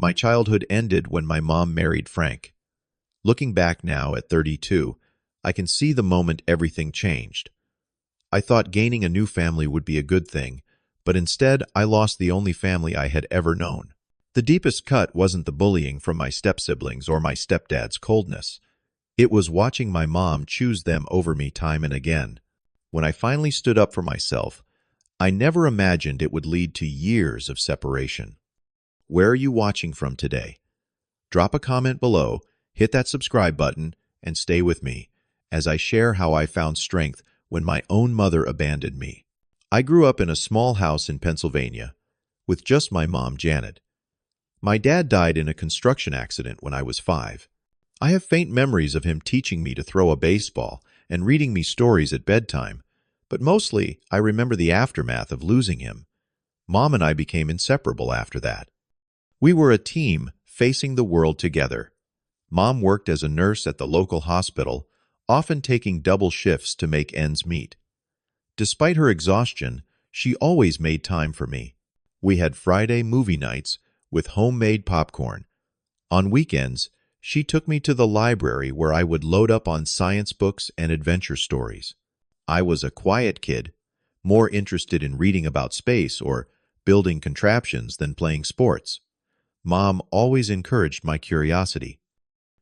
My childhood ended when my mom married Frank. Looking back now at 32, I can see the moment everything changed. I thought gaining a new family would be a good thing, but instead I lost the only family I had ever known. The deepest cut wasn't the bullying from my step-siblings or my stepdad's coldness. It was watching my mom choose them over me time and again. When I finally stood up for myself, I never imagined it would lead to years of separation. Where are you watching from today? Drop a comment below, hit that subscribe button, and stay with me as I share how I found strength when my own mother abandoned me. I grew up in a small house in Pennsylvania with just my mom, Janet. My dad died in a construction accident when I was 5. I have faint memories of him teaching me to throw a baseball and reading me stories at bedtime, but mostly I remember the aftermath of losing him. Mom and I became inseparable after that. We were a team facing the world together. Mom worked as a nurse at the local hospital, often taking double shifts to make ends meet. Despite her exhaustion, she always made time for me. We had Friday movie nights with homemade popcorn. On weekends, she took me to the library where I would load up on science books and adventure stories. I was a quiet kid, more interested in reading about space or building contraptions than playing sports. Mom always encouraged my curiosity.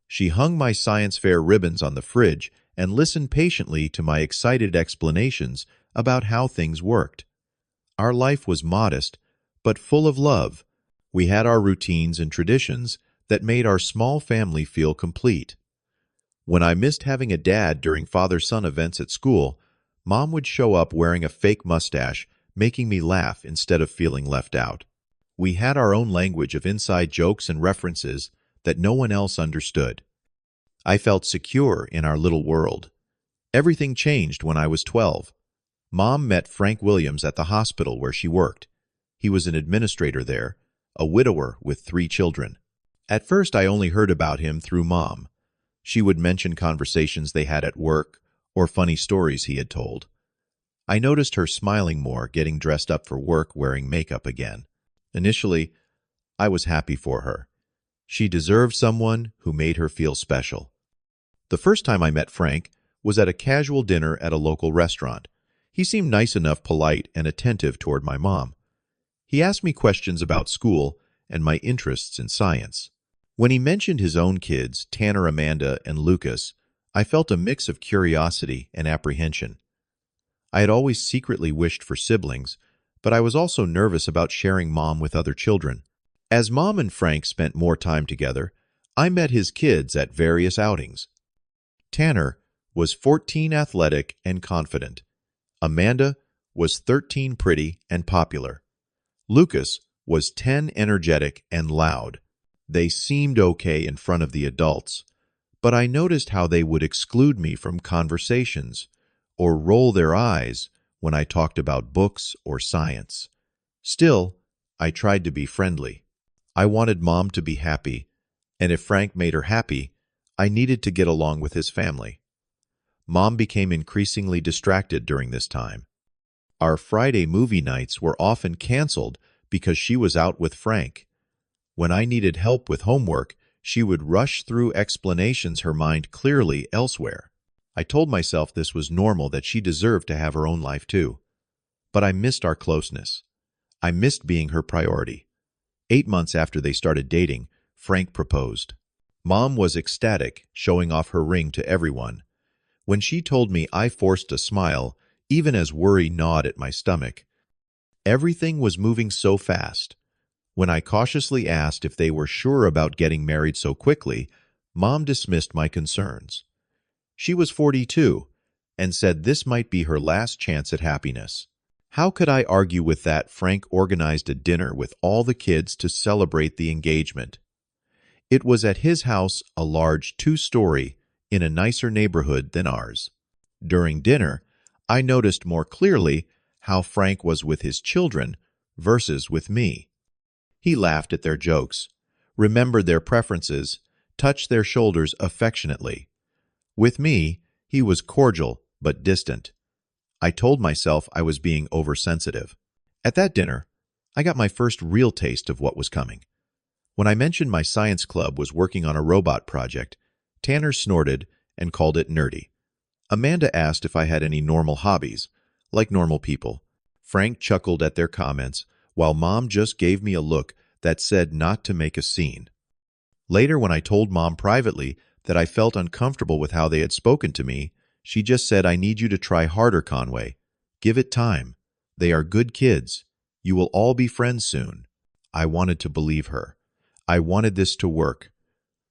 She hung my science fair ribbons on the fridge and listened patiently to my excited explanations about how things worked. Our life was modest, but full of love. We had our routines and traditions that made our small family feel complete. When I missed having a dad during father-son events at school, Mom would show up wearing a fake mustache, making me laugh instead of feeling left out. We had our own language of inside jokes and references that no one else understood. I felt secure in our little world. Everything changed when I was 12. Mom met Frank Williams at the hospital where she worked. He was an administrator there, a widower with 3 children. At first, I only heard about him through Mom. She would mention conversations they had at work or funny stories he had told. I noticed her smiling more, getting dressed up for work, wearing makeup again. Initially, I was happy for her. She deserved someone who made her feel special. The first time I met Frank was at a casual dinner at a local restaurant. He seemed nice enough, polite, and attentive toward my mom. He asked me questions about school and my interests in science. When he mentioned his own kids, Tanner, Amanda, and Lucas, I felt a mix of curiosity and apprehension. I had always secretly wished for siblings, but I was also nervous about sharing Mom with other children. As Mom and Frank spent more time together, I met his kids at various outings. Tanner was 14, athletic and confident. Amanda was 13, pretty and popular. Lucas was 10, energetic and loud. They seemed okay in front of the adults, but I noticed how they would exclude me from conversations or roll their eyes when I talked about books or science. Still, I tried to be friendly. I wanted Mom to be happy, and if Frank made her happy, I needed to get along with his family. Mom became increasingly distracted during this time. Our Friday movie nights were often canceled because she was out with Frank. When I needed help with homework, she would rush through explanations, her mind clearly elsewhere. I told myself this was normal, that she deserved to have her own life too. But I missed our closeness. I missed being her priority. 8 months after they started dating, Frank proposed. Mom was ecstatic, showing off her ring to everyone. When she told me, I forced a smile, even as worry gnawed at my stomach. Everything was moving so fast. When I cautiously asked if they were sure about getting married so quickly, Mom dismissed my concerns. She was 42 and said this might be her last chance at happiness. How could I argue with that? Frank organized a dinner with all the kids to celebrate the engagement. It was at his house, a large 2-story, in a nicer neighborhood than ours. During dinner, I noticed more clearly how Frank was with his children versus with me. He laughed at their jokes, remembered their preferences, touched their shoulders affectionately. With me, he was cordial but distant. I told myself I was being oversensitive. At that dinner, I got my first real taste of what was coming. When I mentioned my science club was working on a robot project, Tanner snorted and called it nerdy. Amanda asked if I had any normal hobbies, like normal people. Frank chuckled at their comments, while Mom just gave me a look that said not to make a scene. Later, when I told Mom privately that I felt uncomfortable with how they had spoken to me, she just said, "I need you to try harder, Conway. Give it time. They are good kids. You will all be friends soon." I wanted to believe her. I wanted this to work.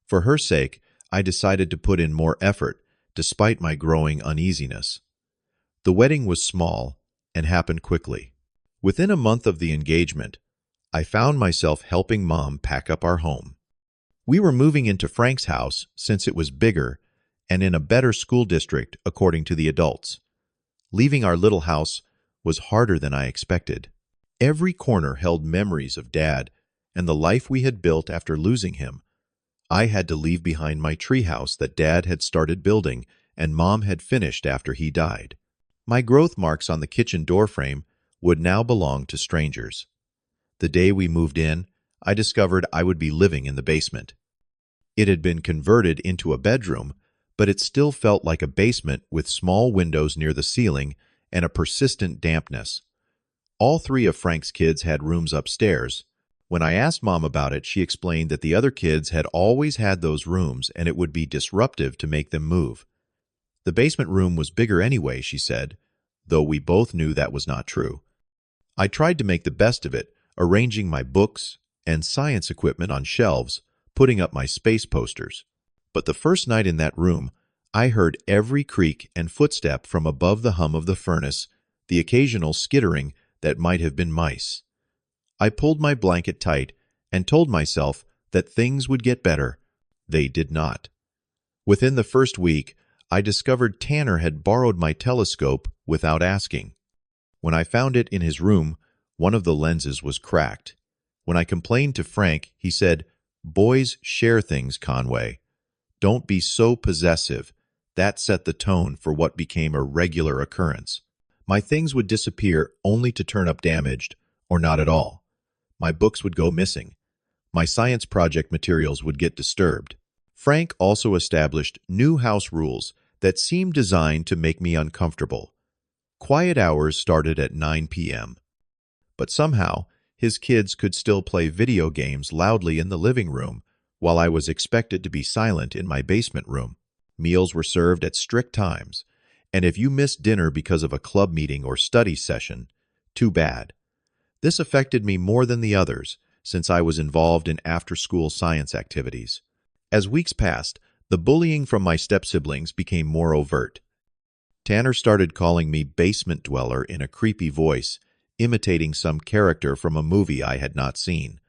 For her sake, I decided to put in more effort, despite my growing uneasiness. The wedding was small and happened quickly. Within a month of the engagement, I found myself helping Mom pack up our home. We were moving into Frank's house since it was bigger and in a better school district according to the adults. Leaving our little house was harder than I expected. Every corner held memories of Dad and the life we had built after losing him. I had to leave behind my treehouse that Dad had started building and Mom had finished after he died. My growth marks on the kitchen doorframe would now belong to strangers. The day we moved in, I discovered I would be living in the basement. It had been converted into a bedroom, but it still felt like a basement with small windows near the ceiling and a persistent dampness. All three of Frank's kids had rooms upstairs. When I asked Mom about it, she explained that the other kids had always had those rooms and it would be disruptive to make them move. The basement room was bigger anyway, she said, though we both knew that was not true. I tried to make the best of it, arranging my books and science equipment on shelves, putting up my space posters. But the first night in that room, I heard every creak and footstep from above the hum of the furnace, the occasional skittering that might have been mice. I pulled my blanket tight and told myself that things would get better. They did not. Within the first week, I discovered Tanner had borrowed my telescope without asking. When I found it in his room, one of the lenses was cracked. When I complained to Frank, he said, "Boys share things, Conway. Don't be so possessive." That set the tone for what became a regular occurrence. My things would disappear only to turn up damaged, or not at all. My books would go missing. My science project materials would get disturbed. Frank also established new house rules that seemed designed to make me uncomfortable. Quiet hours started at 9 p.m. But somehow, his kids could still play video games loudly in the living room, while I was expected to be silent in my basement room. Meals were served at strict times, and if you missed dinner because of a club meeting or study session, too bad. This affected me more than the others, since I was involved in after-school science activities. As weeks passed, the bullying from my step-siblings became more overt. Tanner started calling me basement dweller in a creepy voice, imitating some character from a movie I had not seen.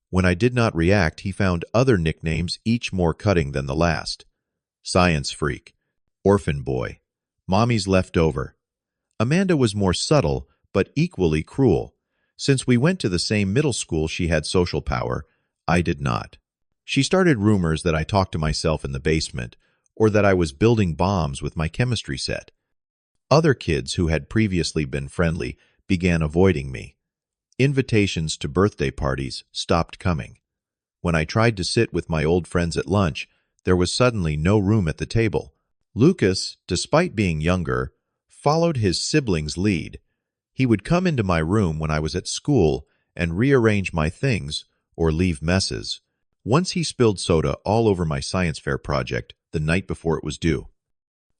When I did not react, he found other nicknames, each more cutting than the last. Science freak, orphan boy, mommy's leftover. Amanda was more subtle, but equally cruel. Since we went to the same middle school, she had social power. I did not. She started rumors that I talked to myself in the basement, or that I was building bombs with my chemistry set. Other kids who had previously been friendly began avoiding me. Invitations to birthday parties stopped coming. When I tried to sit with my old friends at lunch, there was suddenly no room at the table. Lucas, despite being younger, followed his siblings' lead. He would come into my room when I was at school and rearrange my things or leave messes. Once he spilled soda all over my science fair project the night before it was due.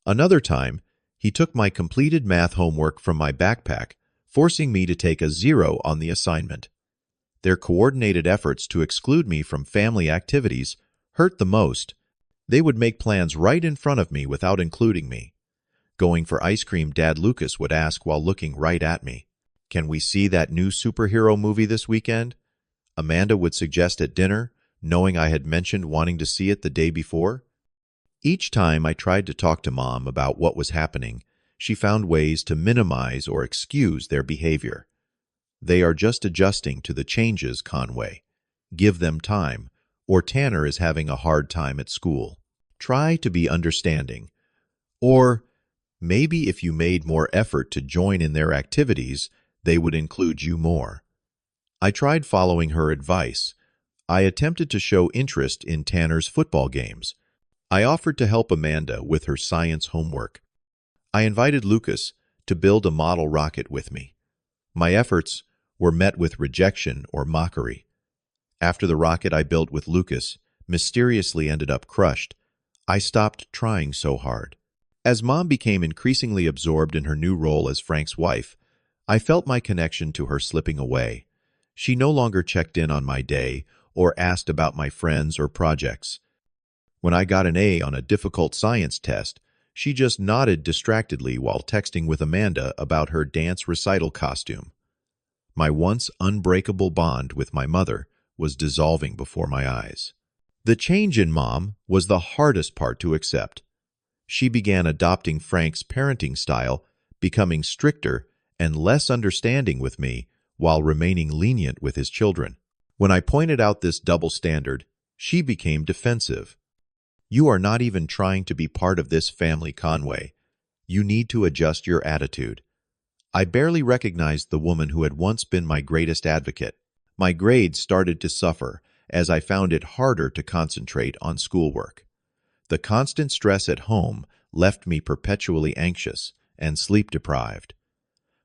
Another time, he took my completed math homework from my backpack, forcing me to take a 0 on the assignment. Their coordinated efforts to exclude me from family activities hurt the most. They would make plans right in front of me without including me. Going for ice cream, Dad Lucas would ask while looking right at me, "Can we see that new superhero movie this weekend?" Amanda would suggest at dinner, knowing I had mentioned wanting to see it the day before. Each time I tried to talk to Mom about what was happening, she found ways to minimize or excuse their behavior. "They are just adjusting to the changes, Conway. Give them time, or Tanner is having a hard time at school. Try to be understanding." Or, "Maybe if you made more effort to join in their activities, they would include you more." I tried following her advice. I attempted to show interest in Tanner's football games. I offered to help Amanda with her science homework. I invited Lucas to build a model rocket with me. My efforts were met with rejection or mockery. After the rocket I built with Lucas mysteriously ended up crushed, I stopped trying so hard. As Mom became increasingly absorbed in her new role as Frank's wife, I felt my connection to her slipping away. She no longer checked in on my day or asked about my friends or projects. When I got an A on a difficult science test, she just nodded distractedly while texting with Amanda about her dance recital costume. My once unbreakable bond with my mother was dissolving before my eyes. The change in Mom was the hardest part to accept. She began adopting Frank's parenting style, becoming stricter and less understanding with me while remaining lenient with his children. When I pointed out this double standard, she became defensive. "You are not even trying to be part of this family, Conway. You need to adjust your attitude." I barely recognized the woman who had once been my greatest advocate. My grades started to suffer as I found it harder to concentrate on schoolwork. The constant stress at home left me perpetually anxious and sleep-deprived.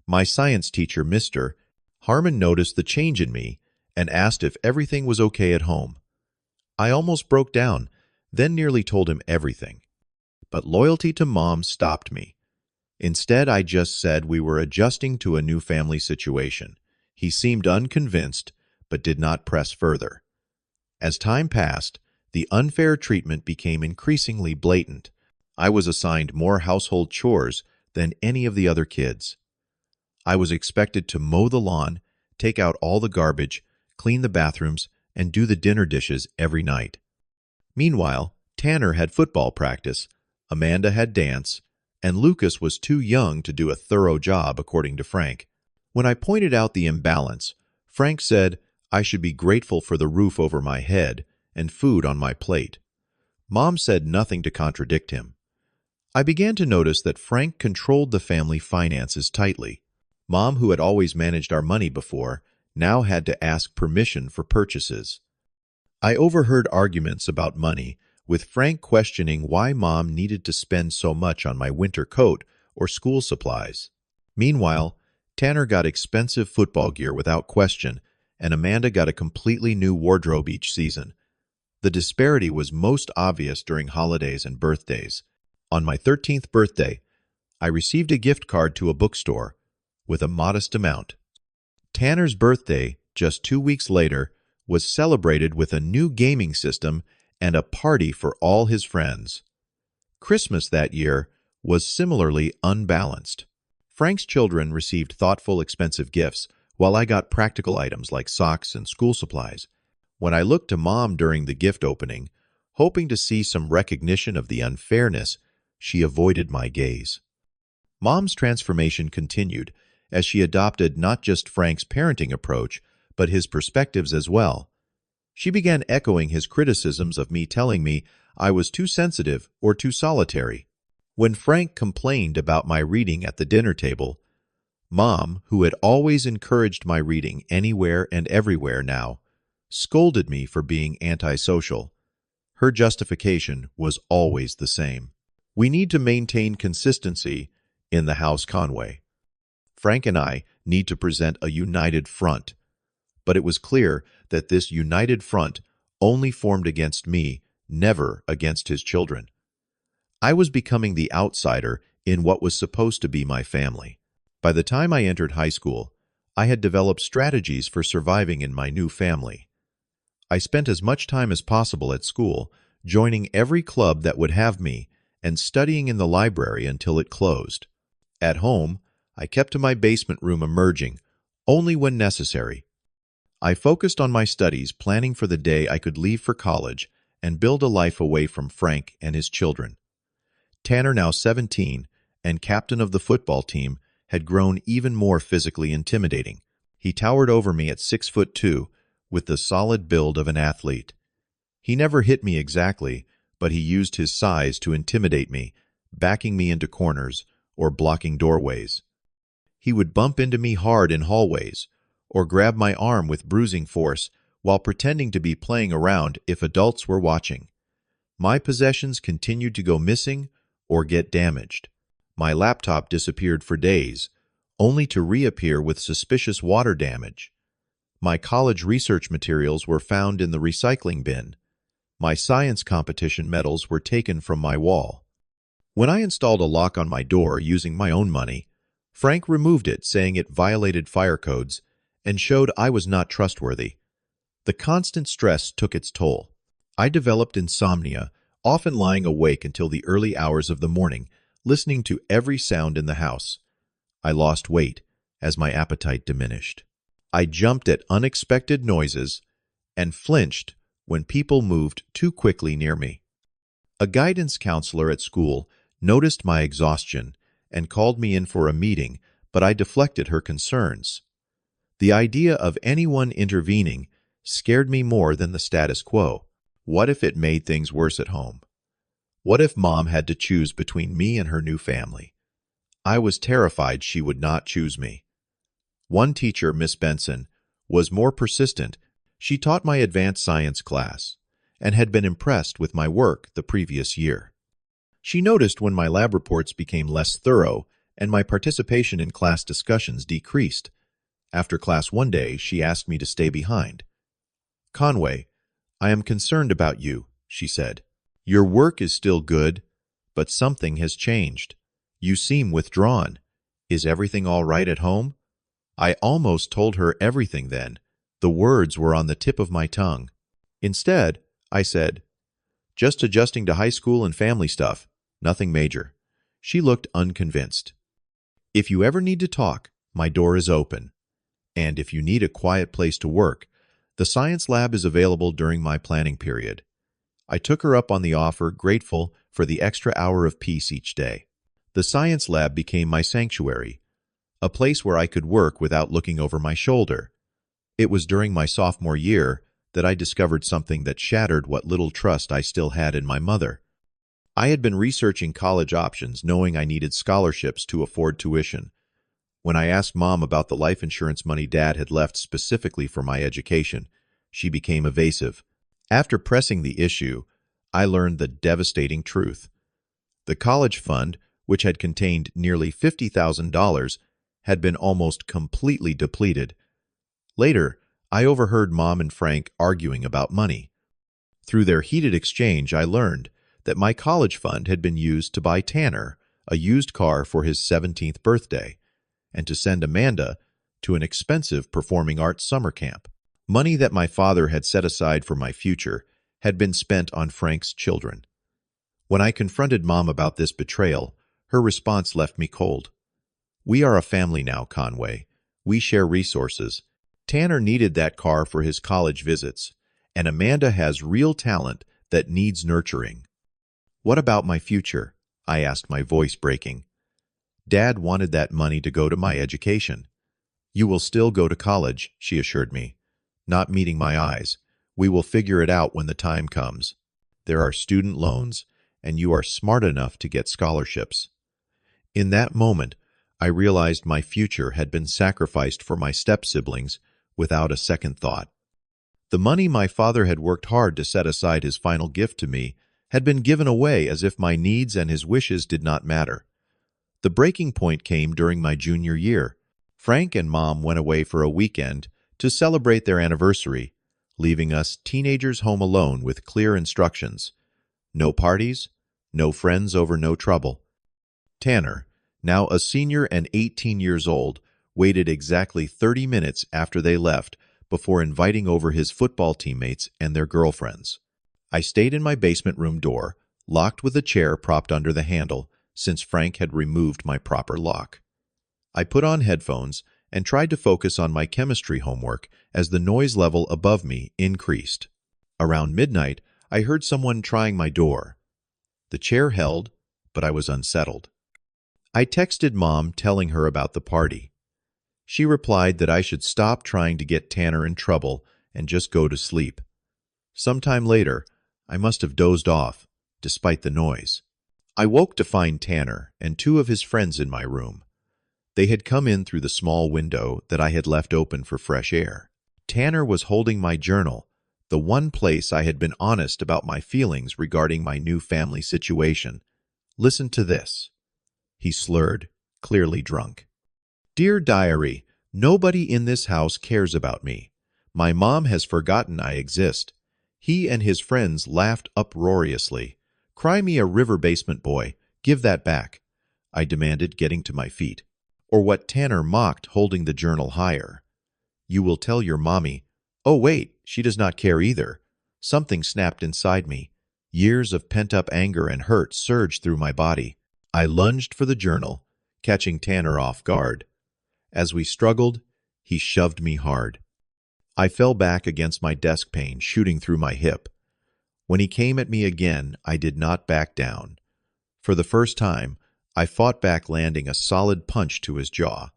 My science teacher, Mr. Harmon, noticed the change in me and asked if everything was okay at home. I almost broke down, then nearly told him everything. But loyalty to Mom stopped me. Instead, I just said we were adjusting to a new family situation. He seemed unconvinced, but did not press further. As time passed, the unfair treatment became increasingly blatant. I was assigned more household chores than any of the other kids. I was expected to mow the lawn, take out all the garbage, clean the bathrooms, and do the dinner dishes every night. Meanwhile, Tanner had football practice, Amanda had dance, and Lucas was too young to do a thorough job, according to Frank. When I pointed out the imbalance, Frank said I should be grateful for the roof over my head and food on my plate. Mom said nothing to contradict him. I began to notice that Frank controlled the family finances tightly. Mom, who had always managed our money before, now had to ask permission for purchases. I overheard arguments about money, with Frank questioning why Mom needed to spend so much on my winter coat or school supplies. Meanwhile, Tanner got expensive football gear without question, and Amanda got a completely new wardrobe each season. The disparity was most obvious during holidays and birthdays. On my 13th birthday, I received a gift card to a bookstore with a modest amount. Tanner's birthday, just 2 weeks later, was celebrated with a new gaming system and a party for all his friends. Christmas that year was similarly unbalanced. Frank's children received thoughtful, expensive gifts, while I got practical items like socks and school supplies. When I looked to Mom during the gift opening, hoping to see some recognition of the unfairness, she avoided my gaze. Mom's transformation continued as she adopted not just Frank's parenting approach, but his perspectives as well. She began echoing his criticisms of me, telling me I was too sensitive or too solitary. When Frank complained about my reading at the dinner table, Mom, who had always encouraged my reading anywhere and everywhere now, scolded me for being antisocial. Her justification was always the same. "We need to maintain consistency in the house, Conway. Frank and I need to present a united front." But it was clear that this united front only formed against me, never against his children. I was becoming the outsider in what was supposed to be my family. By the time I entered high school, I had developed strategies for surviving in my new family. I spent as much time as possible at school, joining every club that would have me, and studying in the library until it closed. At home, I kept to my basement room, emerging only when necessary. I focused on my studies, planning for the day I could leave for college and build a life away from Frank and his children. Tanner, now 17 and captain of the football team, had grown even more physically intimidating. He towered over me at 6'2", with the solid build of an athlete. He never hit me exactly, but he used his size to intimidate me, backing me into corners or blocking doorways. He would bump into me hard in hallways, or grab my arm with bruising force while pretending to be playing around if adults were watching. My possessions continued to go missing or get damaged. My laptop disappeared for days, only to reappear with suspicious water damage. My college research materials were found in the recycling bin. My science competition medals were taken from my wall. When I installed a lock on my door using my own money, Frank removed it, saying it violated fire codes and showed I was not trustworthy. The constant stress took its toll. I developed insomnia, often lying awake until the early hours of the morning, listening to every sound in the house. I lost weight as my appetite diminished. I jumped at unexpected noises and flinched when people moved too quickly near me. A guidance counselor at school noticed my exhaustion and called me in for a meeting, but I deflected her concerns. The idea of anyone intervening scared me more than the status quo. What if it made things worse at home? What if Mom had to choose between me and her new family? I was terrified she would not choose me. One teacher, Miss Benson, was more persistent. She taught my advanced science class and had been impressed with my work the previous year. She noticed when my lab reports became less thorough and my participation in class discussions decreased. After class one day, she asked me to stay behind. "Conway, I am concerned about you," she said. "Your work is still good, but something has changed. You seem withdrawn. Is everything all right at home?" I almost told her everything then. The words were on the tip of my tongue. Instead, I said, "Just adjusting to high school and family stuff. Nothing major." She looked unconvinced. "If you ever need to talk, my door is open. And if you need a quiet place to work, the science lab is available during my planning period." I took her up on the offer, grateful for the extra hour of peace each day. The science lab became my sanctuary, a place where I could work without looking over my shoulder. It was during my sophomore year that I discovered something that shattered what little trust I still had in my mother. I had been researching college options, knowing I needed scholarships to afford tuition. When I asked Mom about the life insurance money Dad had left specifically for my education, she became evasive. After pressing the issue, I learned the devastating truth. The college fund, which had contained nearly $50,000, had been almost completely depleted. Later, I overheard Mom and Frank arguing about money. Through their heated exchange, I learned that my college fund had been used to buy Tanner a used car for his 17th birthday and to send Amanda to an expensive performing arts summer camp. Money that my father had set aside for my future had been spent on Frank's children. When I confronted Mom about this betrayal, her response left me cold. "We are a family now, Conway. We share resources. Tanner needed that car for his college visits, and Amanda has real talent that needs nurturing." "What about my future?" I asked, my voice breaking. "Dad wanted that money to go to my education." "You will still go to college," she assured me, not meeting my eyes. "We will figure it out when the time comes. There are student loans, and you are smart enough to get scholarships." In that moment, I realized my future had been sacrificed for my step-siblings without a second thought. The money my father had worked hard to set aside, his final gift to me, had been given away as if my needs and his wishes did not matter. The breaking point came during my junior year. Frank and Mom went away for a weekend to celebrate their anniversary, leaving us teenagers home alone with clear instructions. No parties, no friends over no trouble. Tanner, now a senior and 18 years old, waited exactly 30 minutes after they left before inviting over his football teammates and their girlfriends. I stayed in my basement room door, locked with a chair propped under the handle, since Frank had removed my proper lock. I put on headphones and tried to focus on my chemistry homework as the noise level above me increased. Around midnight, I heard someone trying my door. The chair held, but I was unsettled. I texted Mom telling her about the party. She replied that I should stop trying to get Tanner in trouble and just go to sleep. Sometime later, I must have dozed off, despite the noise. I woke to find Tanner and two of his friends in my room. They had come in through the small window that I had left open for fresh air. Tanner was holding my journal, the one place I had been honest about my feelings regarding my new family situation. Listen to this. He slurred, clearly drunk. Dear Diary, nobody in this house cares about me. My mom has forgotten I exist. He and his friends laughed uproariously. Cry me a river basement boy. Give that back, I demanded, getting to my feet. Or what Tanner mocked, holding the journal higher. You will tell your mommy. Oh wait, she does not care either. Something snapped inside me. Years of pent-up anger and hurt surged through my body. I lunged for the journal, catching Tanner off guard. As we struggled, he shoved me hard. I fell back against my desk pane, shooting through my hip. When he came at me again, I did not back down. For the first time, I fought back, landing a solid punch to his jaw.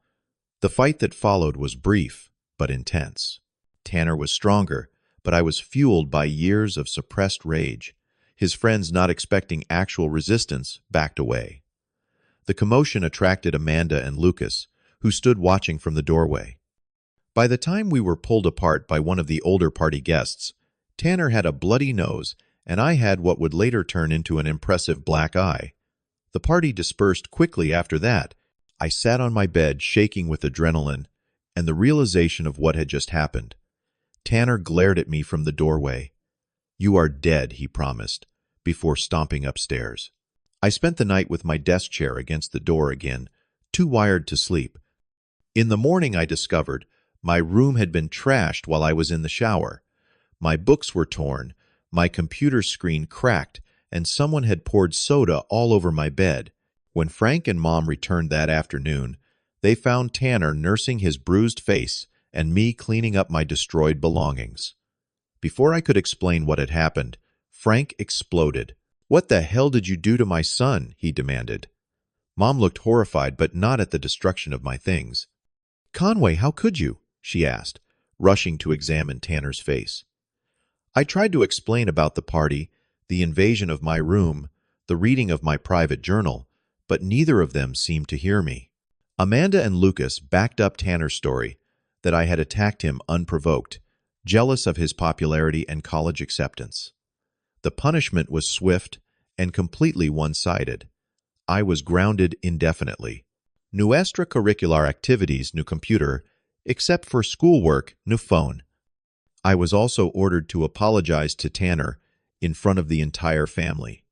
The fight that followed was brief, but intense. Tanner was stronger, but I was fueled by years of suppressed rage. His friends, not expecting actual resistance, backed away. The commotion attracted Amanda and Lucas, who stood watching from the doorway. By the time we were pulled apart by one of the older party guests, Tanner had a bloody nose, and I had what would later turn into an impressive black eye. The party dispersed quickly after that. I sat on my bed, shaking with adrenaline and the realization of what had just happened. Tanner glared at me from the doorway. You are dead, he promised, before stomping upstairs. I spent the night with my desk chair against the door again, too wired to sleep. In the morning, I discovered my room had been trashed while I was in the shower. My books were torn, my computer screen cracked, and someone had poured soda all over my bed. When Frank and Mom returned that afternoon, they found Tanner nursing his bruised face and me cleaning up my destroyed belongings. Before I could explain what had happened, Frank exploded. What the hell did you do to my son? He demanded. Mom looked horrified, but not at the destruction of my things. Conway, how could you? She asked, rushing to examine Tanner's face. I tried to explain about the party, the invasion of my room, the reading of my private journal, but neither of them seemed to hear me. Amanda and Lucas backed up Tanner's story, that I had attacked him unprovoked, jealous of his popularity and college acceptance. The punishment was swift and completely one-sided. I was grounded indefinitely. No extracurricular activities, no computer, except for schoolwork, no phone. I was also ordered to apologize to Tanner in front of the entire family.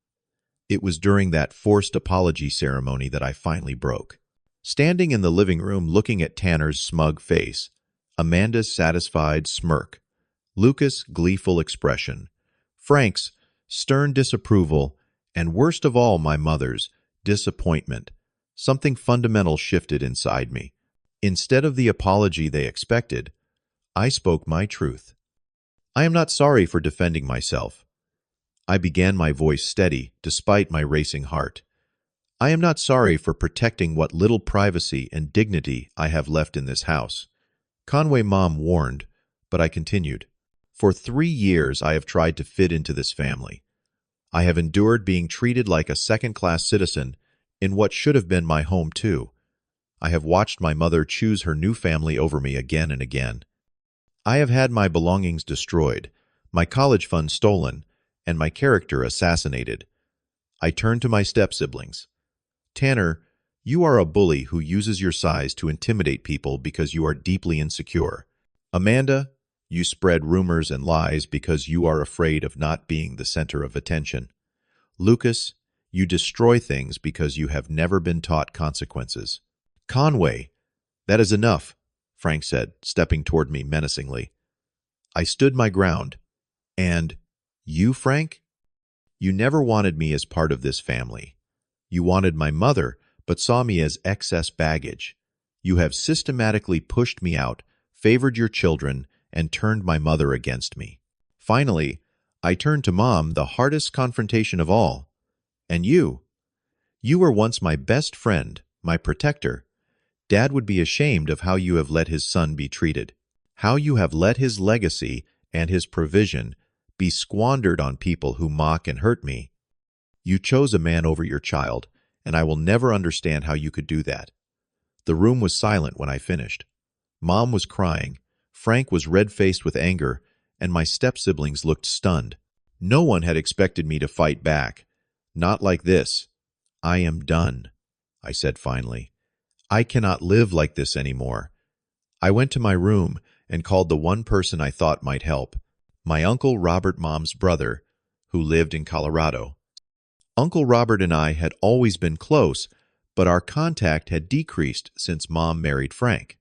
It was during that forced apology ceremony that I finally broke. Standing in the living room looking at Tanner's smug face, Amanda's satisfied smirk, Lucas' gleeful expression, Frank's stern disapproval, and worst of all, my mother's disappointment, something fundamental shifted inside me. Instead of the apology they expected, I spoke my truth. I am not sorry for defending myself. I began, my voice steady, despite my racing heart. I am not sorry for protecting what little privacy and dignity I have left in this house. Conway, Mom warned, but I continued. For 3 years I have tried to fit into this family. I have endured being treated like a second-class citizen in what should have been my home too. I have watched my mother choose her new family over me again and again. I have had my belongings destroyed, my college fund stolen, and my character assassinated. I turned to my step-siblings. Tanner, you are a bully who uses your size to intimidate people because you are deeply insecure. Amanda, you spread rumors and lies because you are afraid of not being the center of attention. Lucas, you destroy things because you have never been taught consequences. Conway, that is enough, Frank said, stepping toward me menacingly. I stood my ground. And you, Frank? You never wanted me as part of this family. You wanted my mother, but saw me as excess baggage. You have systematically pushed me out, favored your children, and turned my mother against me. Finally, I turned to Mom, the hardest confrontation of all. And you? You were once my best friend, my protector. Dad would be ashamed of how you have let his son be treated, how you have let his legacy and his provision be squandered on people who mock and hurt me. You chose a man over your child, and I will never understand how you could do that. The room was silent when I finished. Mom was crying. Frank was red-faced with anger, and my step-siblings looked stunned. No one had expected me to fight back. Not like this. I am done, I said finally. I cannot live like this anymore. I went to my room and called the one person I thought might help, my Uncle Robert, Mom's brother, who lived in Colorado. Uncle Robert and I had always been close, but our contact had decreased since Mom married Frank.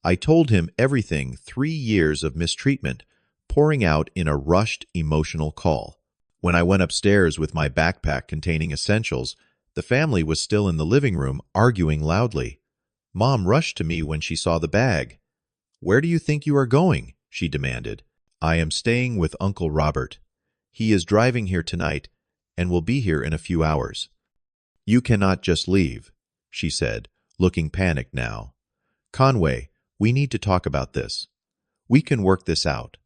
I told him everything, 3 years of mistreatment, pouring out in a rushed, emotional call. When I went upstairs with my backpack containing essentials, the family was still in the living room, arguing loudly. Mom rushed to me when she saw the bag. "Where do you think you are going?" she demanded. "I am staying with Uncle Robert. He is driving here tonight and will be here in a few hours." "You cannot just leave," she said, looking panicked now. "Conway, we need to talk about this. We can work this out."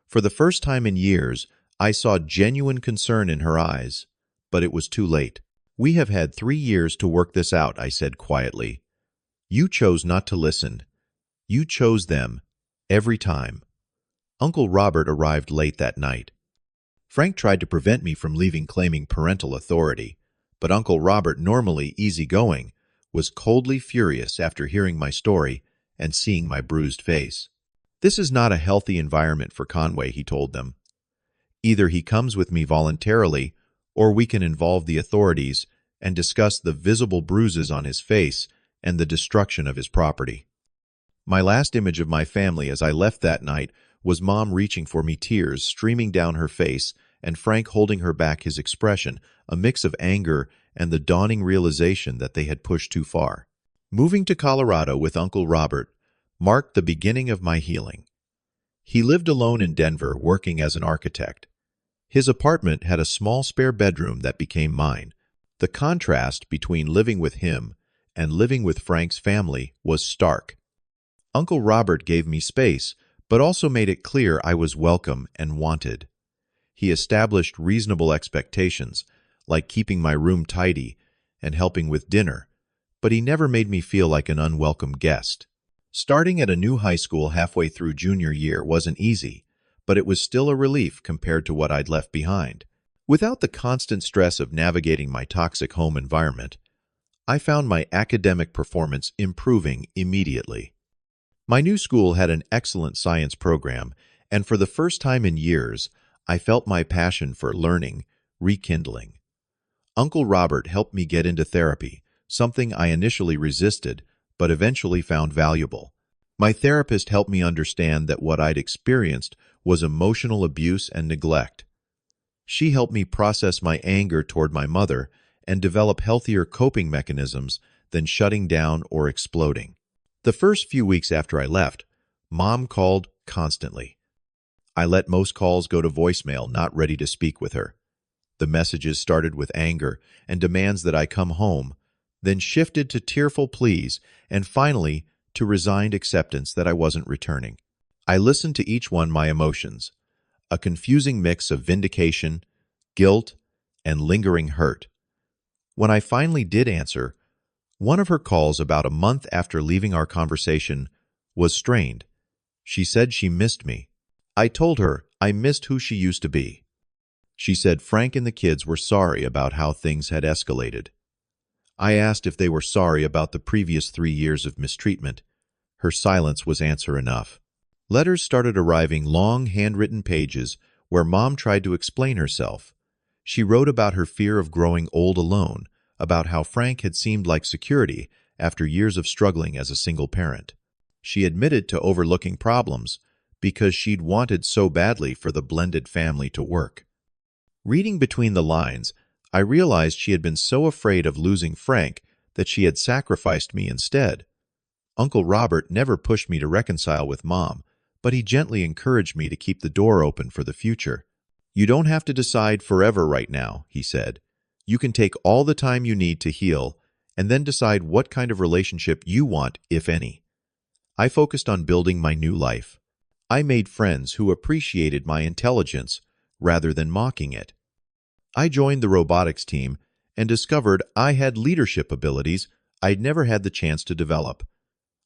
For the first time in years, I saw genuine concern in her eyes, but it was too late. "We have had 3 years to work this out," I said quietly. "You chose not to listen. You chose them, every time." Uncle Robert arrived late that night. Frank tried to prevent me from leaving, claiming parental authority, but Uncle Robert, normally easygoing, was coldly furious after hearing my story and seeing my bruised face. "This is not a healthy environment for Conway," he told them. "Either he comes with me voluntarily, or we can involve the authorities and discuss the visible bruises on his face and the destruction of his property." My last image of my family as I left that night was Mom reaching for me, tears streaming down her face, and Frank holding her back, his expression a mix of anger and the dawning realization that they had pushed too far. Moving to Colorado with Uncle Robert marked the beginning of my healing. He lived alone in Denver, working as an architect. His apartment had a small spare bedroom that became mine. The contrast between living with him and living with Frank's family was stark. Uncle Robert gave me space, but also made it clear I was welcome and wanted. He established reasonable expectations, like keeping my room tidy and helping with dinner, but he never made me feel like an unwelcome guest. Starting at a new high school halfway through junior year wasn't easy, but it was still a relief compared to what I'd left behind. Without the constant stress of navigating my toxic home environment, I found my academic performance improving immediately. My new school had an excellent science program, and for the first time in years, I felt my passion for learning rekindling. Uncle Robert helped me get into therapy, something I initially resisted, but eventually found valuable. My therapist helped me understand that what I'd experienced was emotional abuse and neglect. She helped me process my anger toward my mother and develop healthier coping mechanisms than shutting down or exploding. The first few weeks after I left, Mom called constantly. I let most calls go to voicemail, not ready to speak with her. The messages started with anger and demands that I come home, then shifted to tearful pleas, and finally to resigned acceptance that I wasn't returning. I listened to each one, my emotions, a confusing mix of vindication, guilt, and lingering hurt. When I finally did answer, one of her calls about a month after leaving our conversation was strained. She said she missed me. I told her I missed who she used to be. She said Frank and the kids were sorry about how things had escalated. I asked if they were sorry about the previous 3 years of mistreatment. Her silence was answer enough. Letters started arriving, long handwritten pages where Mom tried to explain herself. She wrote about her fear of growing old alone, about how Frank had seemed like security after years of struggling as a single parent. She admitted to overlooking problems because she'd wanted so badly for the blended family to work. Reading between the lines, I realized she had been so afraid of losing Frank that she had sacrificed me instead. Uncle Robert never pushed me to reconcile with Mom, but he gently encouraged me to keep the door open for the future. "You don't have to decide forever right now," he said. "You can take all the time you need to heal and then decide what kind of relationship you want, if any." I focused on building my new life. I made friends who appreciated my intelligence rather than mocking it. I joined the robotics team and discovered I had leadership abilities I'd never had the chance to develop.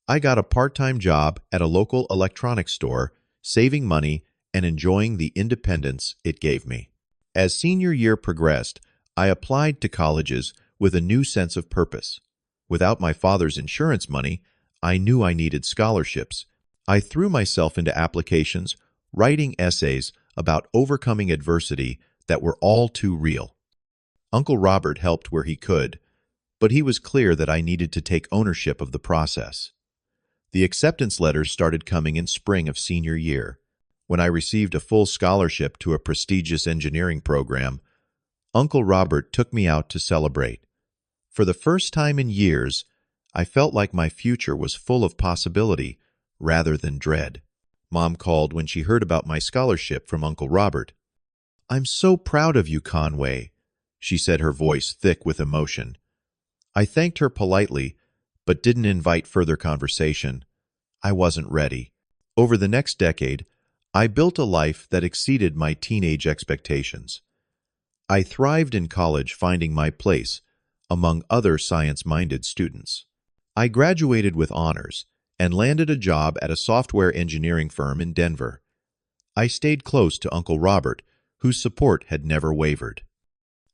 I got a part-time job at a local electronics store, saving money and enjoying the independence it gave me. As senior year progressed, I applied to colleges with a new sense of purpose. Without my father's insurance money, I knew I needed scholarships. I threw myself into applications, writing essays about overcoming adversity that were all too real. Uncle Robert helped where he could, but he was clear that I needed to take ownership of the process. The acceptance letters started coming in spring of senior year. When I received a full scholarship to a prestigious engineering program, Uncle Robert took me out to celebrate. For the first time in years, I felt like my future was full of possibility rather than dread. Mom called when she heard about my scholarship from Uncle Robert. "I'm so proud of you, Conway," she said, her voice thick with emotion. I thanked her politely, but didn't invite further conversation. I wasn't ready. Over the next decade, I built a life that exceeded my teenage expectations. I thrived in college, finding my place among other science-minded students. I graduated with honors and landed a job at a software engineering firm in Denver. I stayed close to Uncle Robert, whose support had never wavered.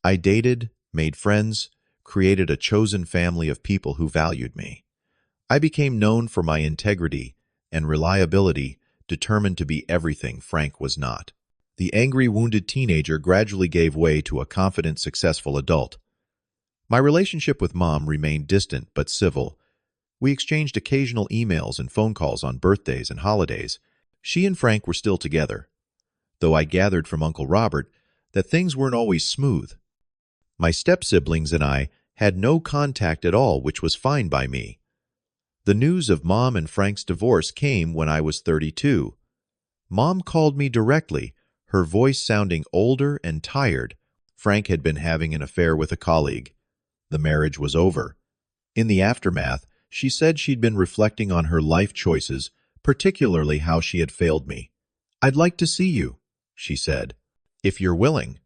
I dated, made friends, created a chosen family of people who valued me. I became known for my integrity and reliability, determined to be everything Frank was not. The angry, wounded teenager gradually gave way to a confident, successful adult. My relationship with Mom remained distant but civil. We exchanged occasional emails and phone calls on birthdays and holidays. She and Frank were still together, though I gathered from Uncle Robert that things weren't always smooth. My step-siblings and I had no contact at all, which was fine by me. The news of Mom and Frank's divorce came when I was 32. Mom called me directly, her voice sounding older and tired. Frank had been having an affair with a colleague. The marriage was over. In the aftermath, she said she'd been reflecting on her life choices, particularly how she had failed me. "I'd like to see you," she said, "if you're willing."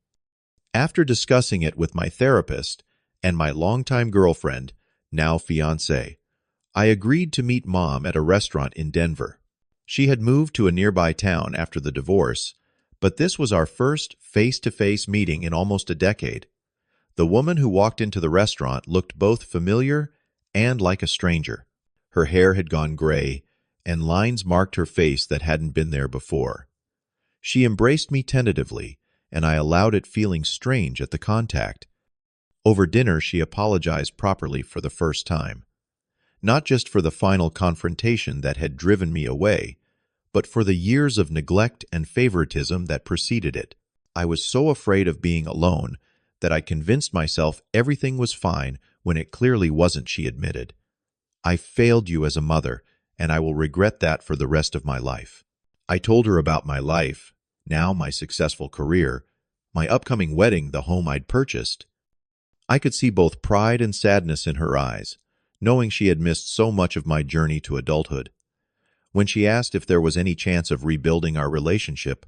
After discussing it with my therapist and my longtime girlfriend, now fiancée, I agreed to meet Mom at a restaurant in Denver. She had moved to a nearby town after the divorce, but this was our first face-to-face meeting in almost a decade. The woman who walked into the restaurant looked both familiar and like a stranger. Her hair had gone gray, and lines marked her face that hadn't been there before. She embraced me tentatively, and I allowed it, feeling strange at the contact. Over dinner, she apologized properly for the first time. Not just for the final confrontation that had driven me away, but for the years of neglect and favoritism that preceded it. I was so afraid of being alone that I convinced myself everything was fine when it clearly wasn't, she admitted. "I failed you as a mother, and I will regret that for the rest of my life." I told her about my life, now my successful career, my upcoming wedding, the home I'd purchased. I could see both pride and sadness in her eyes, knowing she had missed so much of my journey to adulthood. When she asked if there was any chance of rebuilding our relationship,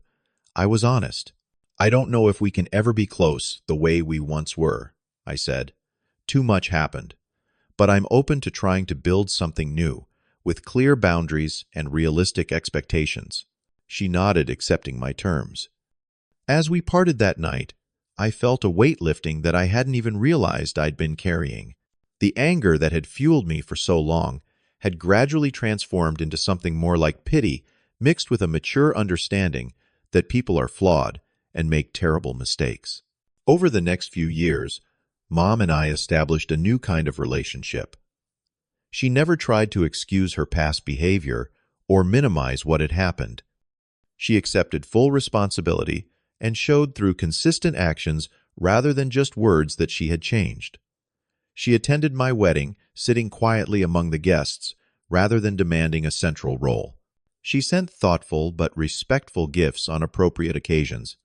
I was honest. "I don't know if we can ever be close the way we once were," I said. "Too much happened. But I'm open to trying to build something new, with clear boundaries and realistic expectations." She nodded, accepting my terms. As we parted that night, I felt a weight lifting that I hadn't even realized I'd been carrying. The anger that had fueled me for so long had gradually transformed into something more like pity, mixed with a mature understanding that people are flawed and make terrible mistakes. Over the next few years, Mom and I established a new kind of relationship. She never tried to excuse her past behavior or minimize what had happened. She accepted full responsibility and showed through consistent actions rather than just words that she had changed. She attended my wedding, sitting quietly among the guests, rather than demanding a central role. She sent thoughtful but respectful gifts on appropriate occasions.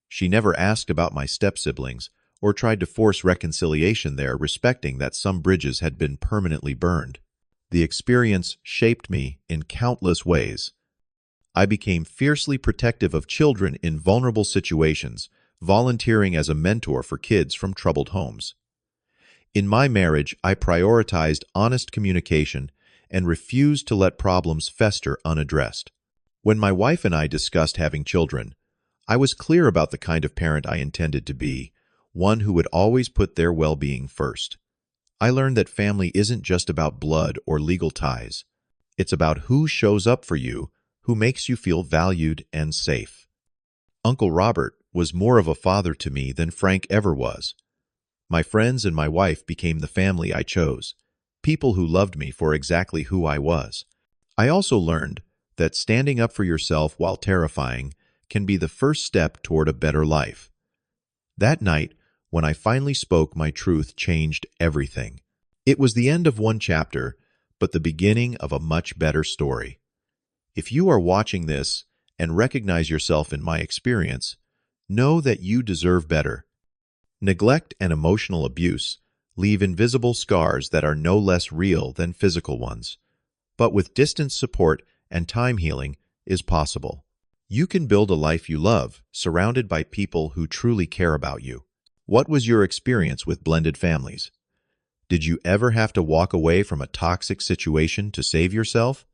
She never asked about my step-siblings or tried to force reconciliation there, respecting that some bridges had been permanently burned. The experience shaped me in countless ways. I became fiercely protective of children in vulnerable situations, volunteering as a mentor for kids from troubled homes. In my marriage, I prioritized honest communication and refused to let problems fester unaddressed. When my wife and I discussed having children, I was clear about the kind of parent I intended to be, one who would always put their well-being first. I learned that family isn't just about blood or legal ties. It's about who shows up for you, who makes you feel valued and safe. Uncle Robert was more of a father to me than Frank ever was. My friends and my wife became the family I chose, people who loved me for exactly who I was. I also learned that standing up for yourself while terrifying can be the first step toward a better life. That night, when I finally spoke, my truth changed everything. It was the end of one chapter, but the beginning of a much better story. If you are watching this and recognize yourself in my experience, know that you deserve better. Neglect and emotional abuse leave invisible scars that are no less real than physical ones. But with distance support and time, healing is possible. You can build a life you love, surrounded by people who truly care about you. What was your experience with blended families? Did you ever have to walk away from a toxic situation to save yourself?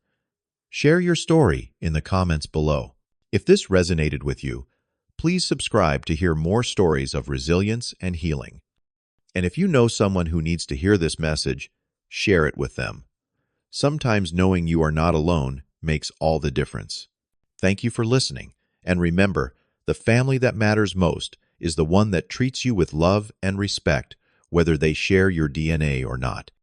Share your story in the comments below. If this resonated with you, please subscribe to hear more stories of resilience and healing. And if you know someone who needs to hear this message, share it with them. Sometimes knowing you are not alone makes all the difference. Thank you for listening, and remember, the family that matters most is the one that treats you with love and respect, whether they share your DNA or not.